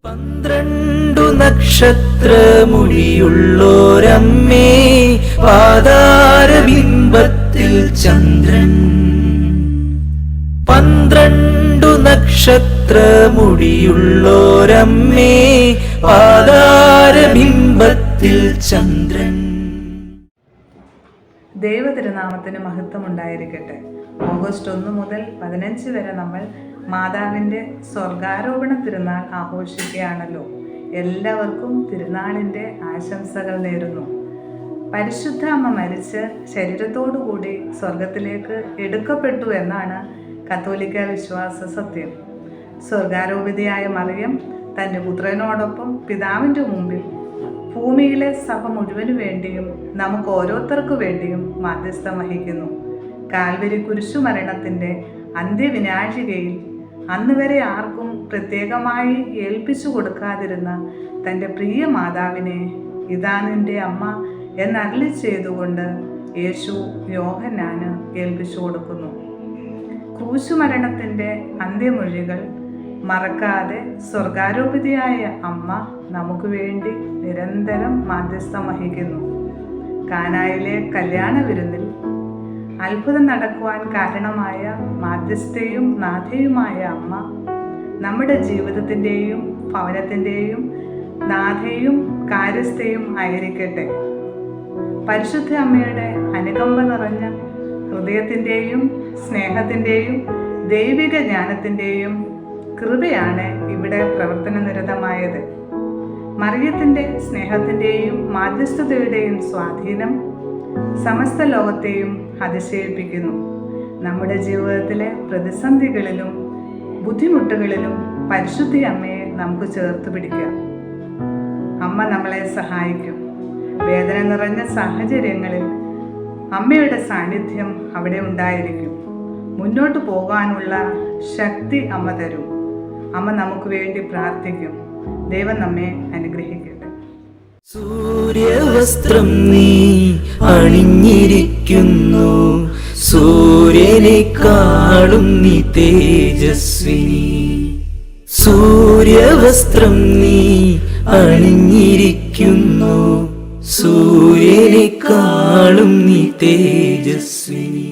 12 നക്ഷത്രമുടിയുള്ളോരമ്മേ, പാതാരബിംബത്തിൽ ചന്ദ്രൻ. 12 നക്ഷത്രമുടിയുള്ളോരമ്മേ, പാതാരബിംബത്തിൽ ചന്ദ്രൻ. ദൈവതിരുനാമത്തിന് മഹത്വമുണ്ടായിരിക്കട്ടെ. August 1 മുതൽ 15 വരെ നമ്മൾ മാതാവിൻ്റെ സ്വർഗാരോപണ തിരുനാൾ ആഘോഷിക്കുകയാണല്ലോ. എല്ലാവർക്കും തിരുനാളിൻ്റെ ആശംസകൾ നേരുന്നു. പരിശുദ്ധ അമ്മ മരിച്ച് ശരീരത്തോടുകൂടി സ്വർഗത്തിലേക്ക് എടുക്കപ്പെട്ടു എന്നാണ് കത്തോലിക്ക വിശ്വാസ സത്യം. സ്വർഗാരോപിതയായ മറിയം തൻ്റെ പുത്രനോടൊപ്പം പിതാവിൻ്റെ മുമ്പിൽ ഭൂമിയിലെ സഭ മുഴുവനു വേണ്ടിയും നമുക്ക് ഓരോരുത്തർക്കു വേണ്ടിയും മാധ്യസ്ഥം വഹിക്കുന്നു. കാൽവരി കുരിശുമരണത്തിൻ്റെ അന്ത്യവിനാഴികയിൽ അന്ന് വരെ ആർക്കും പ്രത്യേകമായി ഏൽപ്പിച്ചു കൊടുക്കാതിരുന്ന തൻ്റെ പ്രിയ മാതാവിനെ ഇതാ നിൻ്റെ അമ്മ എന്നരുളി ചെയ്തുകൊണ്ട് യേശു യോഹന്നാന് ഏൽപ്പിച്ചു കൊടുക്കുന്നു. ക്രൂശുമരണത്തിൻ്റെ അന്ത്യമൊഴികൾ മറക്കാതെ സ്വർഗാരോപിതയായ അമ്മ നമുക്ക് വേണ്ടി നിരന്തരം മാധ്യസ്ഥം വഹിക്കുന്നു. കാനായിലെ കല്യാണ വിരുന്നിൽ അത്ഭുതം നടക്കുവാൻ കാരണമായ മാധ്യസ്ഥയും നാഥയുമായ അമ്മ നമ്മുടെ ജീവിതത്തിൻ്റെയും ഭവനത്തിൻ്റെയും നാഥയും കാര്യസ്ഥയും ആയിരിക്കട്ടെ. പരിശുദ്ധ അമ്മയുടെ അനുകമ്പ നിറഞ്ഞ ഹൃദയത്തിൻ്റെയും സ്നേഹത്തിൻ്റെയും ദൈവിക ജ്ഞാനത്തിൻ്റെയും കൃപയാണ് ഇവിടെ പ്രവർത്തനനിരതമായത്. മറിയത്തിൻ്റെ സ്നേഹത്തിൻ്റെയും മാധ്യസ്ഥതയുടെയും സ്വാധീനം സമസ്ത ലോകത്തെയും അതിശയിപ്പിക്കുന്നു. നമ്മുടെ ജീവിതത്തിലെ പ്രതിസന്ധികളിലും ബുദ്ധിമുട്ടുകളിലും പരിശുദ്ധ അമ്മയെ നമുക്ക് ചേർത്ത് പിടിക്കാം. അമ്മ നമ്മളെ സഹായിക്കും. വേദന നിറഞ്ഞ സാഹചര്യങ്ങളിൽ അമ്മയുടെ സാന്നിധ്യം അവിടെ ഉണ്ടായിരിക്കും. മുന്നോട്ട് പോകാനുള്ള ശക്തി അമ്മ തരും. അമ്മ നമുക്ക് വേണ്ടി പ്രാർത്ഥിക്കും. ദൈവം നമ്മെ അനുഗ്രഹിക്കട്ടെ. സൂര്യവസ്ത്രം നീ അണിഞ്ഞിരിക്കുന്നു, സൂര്യനെക്കാളും നീ തേജസ്വിനി. സൂര്യവസ്ത്രം നീ അണിഞ്ഞിരിക്കുന്നു, സൂര്യനെക്കാളും നീ തേജസ്വിനി.